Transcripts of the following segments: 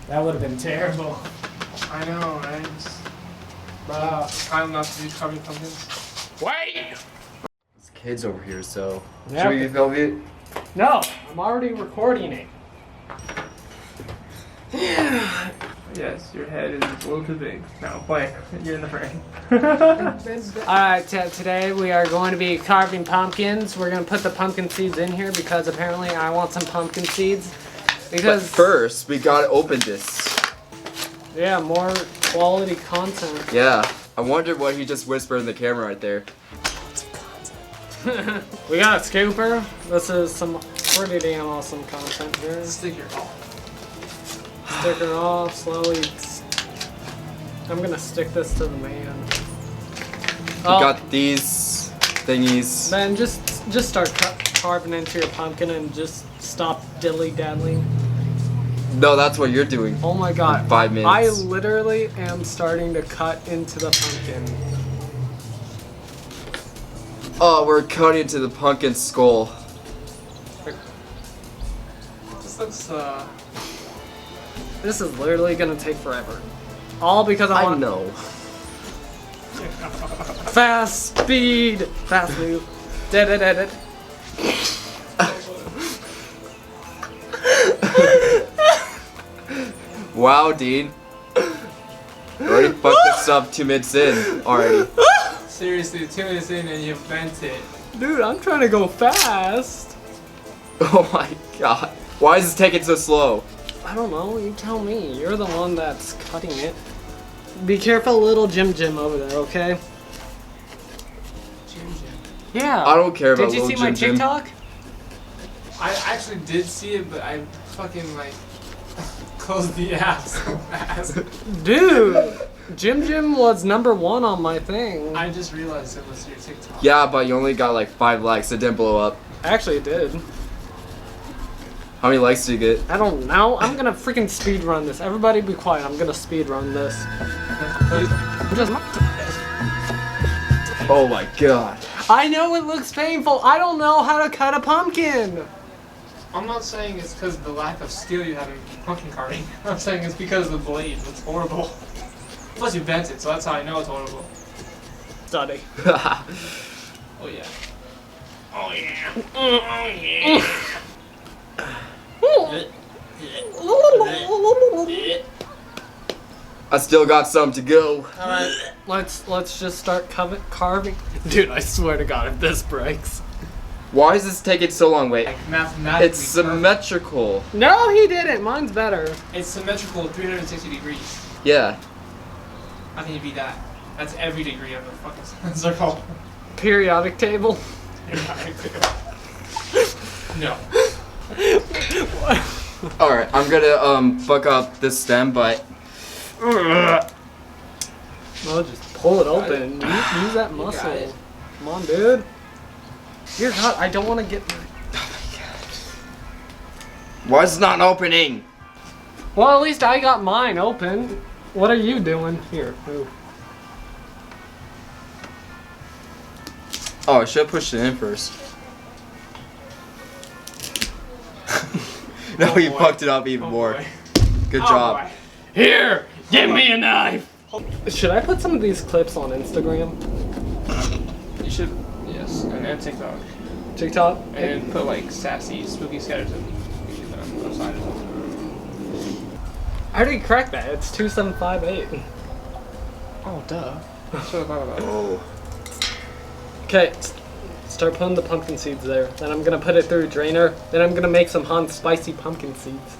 That would have been terrible. I know, right? Time not to do carving pumpkins. Wait! There's kids over here, so Yeah. should we film it? No, I'm already recording it. Yes, your head is a little too big. No, play. You're in the frame. Alright, today we are going to be carving pumpkins. We're going to put the pumpkin seeds in here because apparently I want some pumpkin seeds. Because But first, we gotta open this. yeah, more quality content. Yeah, I wonder what he just whispered in the camera right there. We got a scooper. This is some pretty damn awesome content here. Stick your Stick her off slowly. I'm gonna stick this to the man. We got these thingies. Man, just start carving into your pumpkin and just stop dilly-daddling. No, that's what you're doing. Oh my god. In 5 minutes. I literally am starting to cut into the pumpkin. Oh, we're cutting into the pumpkin skull. This looks, This is literally gonna take forever. All because I want know. fast speed, fast move. Da-da-da-da. Wow, Dean. You already fucked this up 2 minutes in already. seriously, 2 minutes in and you bent it. Dude, I'm trying to go fast. Oh my god. Why is this taking so slow? I don't know, you tell me. You're the one that's cutting it. Be careful, little Jim over there, okay? Jim. Yeah. I don't care about Did you little see my Jim. TikTok? I actually did see it, but I fucking like closed the app so fast. Dude, Jim was #1 on my thing. I just realized it was your TikTok. Yeah, but you only got like 5 likes. It didn't blow up. Actually, it did. How many likes did you get? I don't know. I'm gonna freaking speed run this. Everybody be quiet. I'm gonna speed run this. Oh my god. I know it looks painful. I don't know how to cut a pumpkin. I'm not saying it's because of the lack of skill you have in pumpkin carving. I'm saying it's because of the blade. It's horrible. Plus you bent it, so that's how I know it's horrible. Study. Oh yeah. Oh yeah. Oh yeah. I still got some to go. Alright, let's just start carving. Dude, I swear to God, if this breaks. Why is this taking so long? Wait. Like mathematically. It's symmetrical. No, he didn't. Mine's better. It's symmetrical 360 degrees. Yeah. How can you beat that? That's every degree of the fucking circle. Periodic table. No. Alright, I'm gonna fuck up this stem, but Well, just pull it open. Use that muscle. it. Come on, dude. Dear God, I don't want to get. why is it not opening? Well, at least I got mine open. What are you doing? Here, move. Oh, I should have pushed it in first. No, Oh you boy. fucked it up even Oh more. boy. Good Oh job. boy. Here, give me a knife. Should I put some of these clips on Instagram, You should, yes, and then TikTok. TikTok? And then put like sassy, spooky skeleton. You should put on the side of it. I already cracked that. It's 2758. Oh, duh. That's what I thought about. Oh. Okay, start putting the pumpkin seeds there. Then I'm gonna put it through a drainer. Then I'm gonna make some hot spicy pumpkin seeds.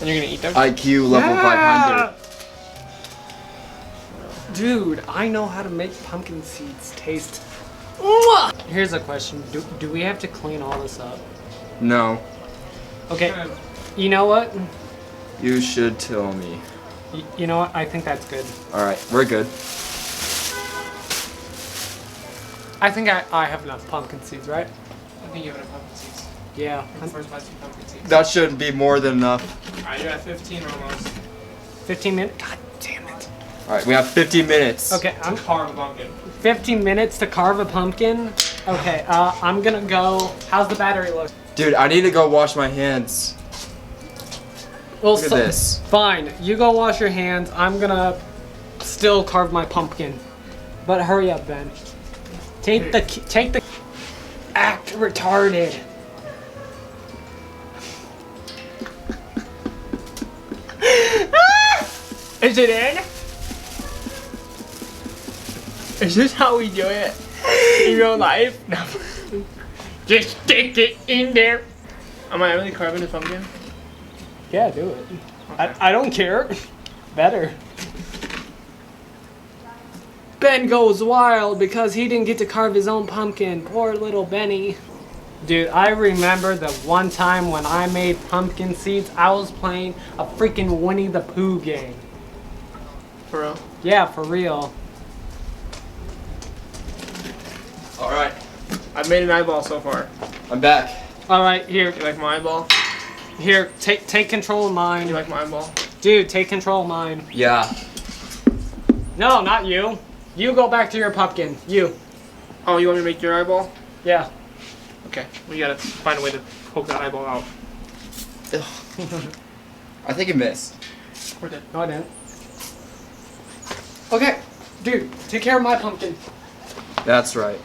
And you're gonna eat them? IQ level 500. Dude, I know how to make pumpkin seeds taste. Mwah! Here's a question. Do we have to clean all this up? No. Okay, you know what? You should tell me. You know what? I think that's good. Alright, we're good. I think I have enough pumpkin seeds, right? I think you have enough pumpkin seeds. Yeah. First my 2 pumpkin seeds. That shouldn't be more than enough. Alright, you're at 15 almost. 15 minutes? God damn it. Alright, we have 15 minutes. Okay, I'm Carve a pumpkin. 15 minutes to carve a pumpkin. Okay, I'm gonna go. How's the battery look? Dude, I need to go wash my hands. Well, Look at this. Fine. You go wash your hands. I'm gonna still carve my pumpkin. But hurry up, Ben. Take the act retarded. Is it in? Is this how we do it in real life? No. Just stick it in there. Am I really carving a pumpkin? Yeah, do it. Okay. I don't care. Better. Ben goes wild because he didn't get to carve his own pumpkin. Poor little Benny. Dude, I remember the one time when I made pumpkin seeds, I was playing a freaking Winnie the Pooh game. For real? Yeah, for real. All right, I've made an eyeball so far. I'm back. Alright, here. You like my eyeball? Here, take control of mine. You like my eyeball? Dude, take control of mine. Yeah. No, not you. You go back to your pumpkin. You. Oh, you want me to make your eyeball? Yeah. Okay, we gotta find a way to poke that eyeball out. I think it missed. We're dead. No, I didn't. Okay, dude, take care of my pumpkin. That's right.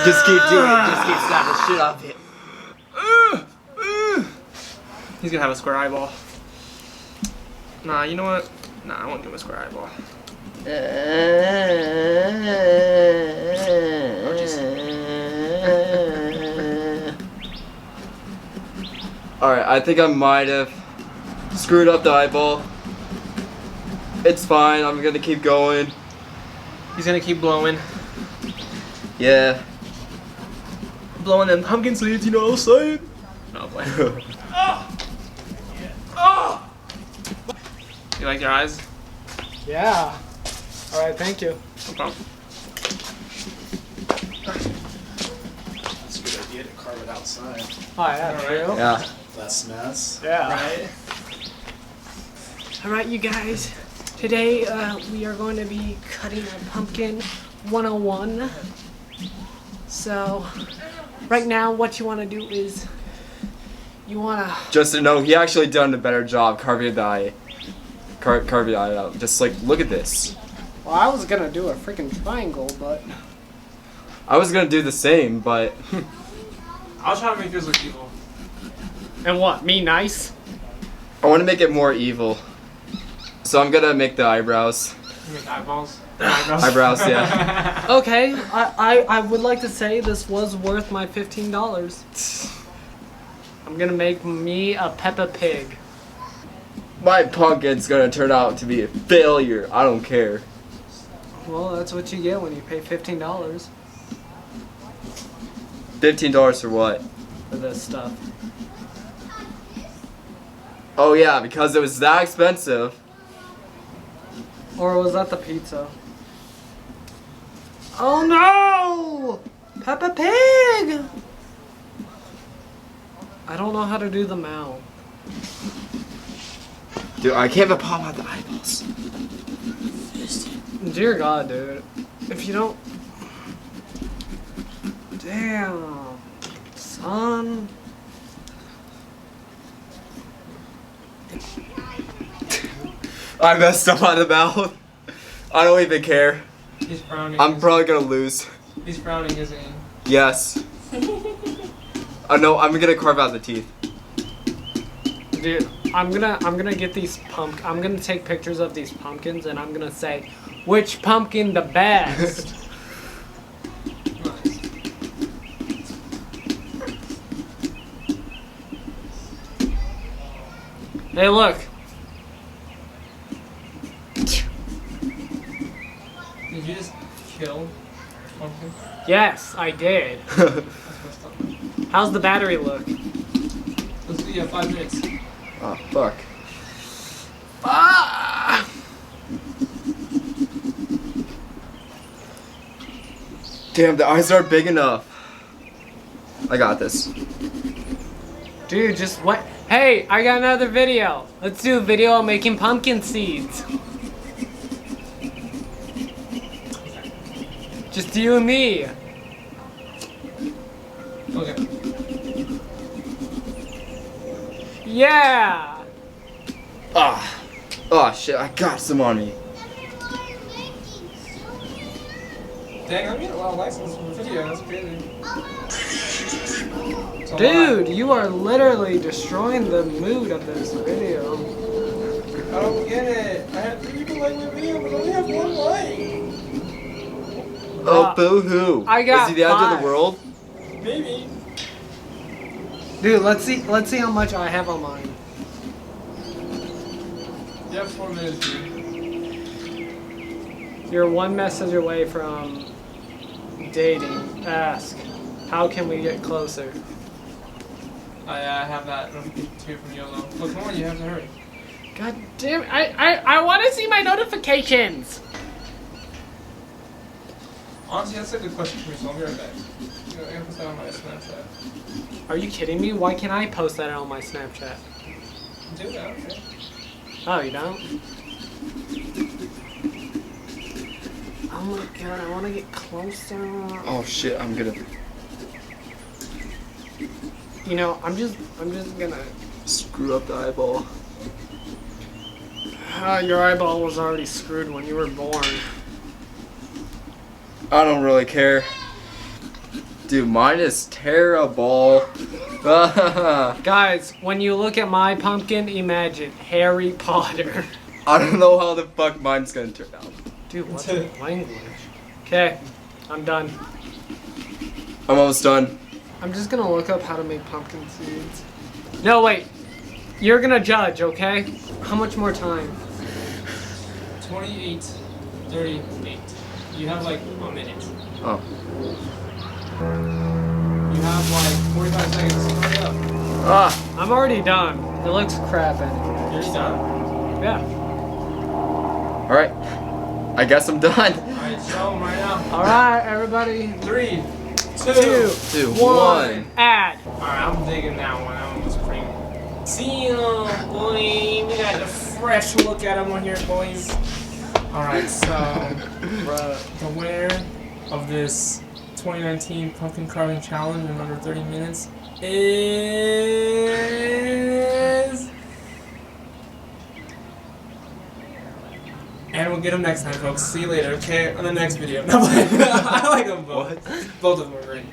Just keep doing it. Just keep slapping the shit off it. He's gonna have a square eyeball. Nah, you know what? Nah, I won't give him a square eyeball. Alright, I think I might have screwed up the eyeball. It's fine, I'm gonna keep going. He's gonna keep blowing. Yeah. Blowing them pumpkin seeds, you know what I'm saying? No, boy. You like your eyes? Yeah. Alright, thank you. No problem. It's a good idea to carve it outside. Oh, yeah, true. Yeah. Less mess. Yeah. Right? Alright, you guys. Today, we are going to be cutting a pumpkin 101. So, right now, what you want to do is, you want to... Just to know, he actually done a better job carving the eye. Carving the eye out. Just like, look at this. Well, I was going to do a freaking triangle, but... I was gonna do the same, but I'll try to make yours look evil. And what, me nice? I want to make it more evil. So I'm gonna make the eyebrows. You make eyeballs? Eyebrows, yeah. Okay, I would like to say this was worth my $15. I'm gonna make me a Peppa Pig. My pumpkin's gonna turn out to be a failure. I don't care. Well, that's what you get when you pay $15 $15 for what? for this stuff. Oh yeah, because it was that expensive. Or was that the pizza? Oh no! Peppa Pig! I don't know how to do the mouth. Dude, I can't even pop out the eyeballs. Dear God, dude. If you don't... Damn. Son. I messed up on the mouth. I don't even care. He's frowning. I'm probably gonna lose. He's frowning, isn't he? Yes. Oh no, I'm gonna carve out the teeth. Dude, I'm gonna get these I'm gonna take pictures of these pumpkins and I'm gonna say, which pumpkin the best? Nice. Hey, look. Did you just kill pumpkin? Yes, I did. That's messed up. How's the battery look? Let's do 5 minutes. Oh fuck. Ah! Damn, the eyes aren't big enough. I got this. Dude, just what? Hey, I got another video. Let's do a video of making pumpkin seeds. Just you and me. Okay. Yeah. Ah. Oh shit, I got some on me. Dang, I'm getting a lot of likes on this video. That's crazy. It's a Dude, you are literally destroying the mood of this video. lot. I don't get it. I had 3 people like my video, but I only have 1 like. Oh, boo-hoo. I got Is he the end of 5. the world? Maybe. Dude, let's see how much I have on mine. You have 4 minutes, dude. You're one message away from dating. Ask, how can we get closer? I have that notification too from YOLO. Look, come on, you have to hurry. God damn it, I want to see my notifications. Honestly, that's a good question for me, so I'll be right back. I'm gonna put that on my Snapchat. Are you kidding me? Why can't I post that on my Snapchat? Do that, okay. Oh, you don't? Oh my god, I want to get closer. Oh shit, I'm gonna You know, I'm just gonna. screw up the eyeball. Your eyeball was already screwed when you were born. I don't really care. Dude, mine is terrible. Guys, when you look at my pumpkin, imagine Harry Potter. I don't know how the fuck mine's gonna turn out. Dude, what's the language? Okay, I'm done. I'm almost done. I'm just gonna look up how to make pumpkin seeds. No, wait. You're gonna judge, okay? How much more time? 28:38. You have like a minute. Oh. You have like 45 seconds. Hurry up. Ah. I'm already done. It looks crap anyway. You're done? Yeah. Alright. I guess I'm done. Alright, show them right now. Alright, everybody. 3, 2, 2, 1. Add. Alright, I'm digging that one. That one was pretty. See him, boy. We got a fresh look at him on here, boys. Alright, so the winner of this 2019 Pumpkin Carving Challenge in under 30 minutes is... And we'll get him next time, folks. See you later, okay? On the next video. I like them both. Both of them are great.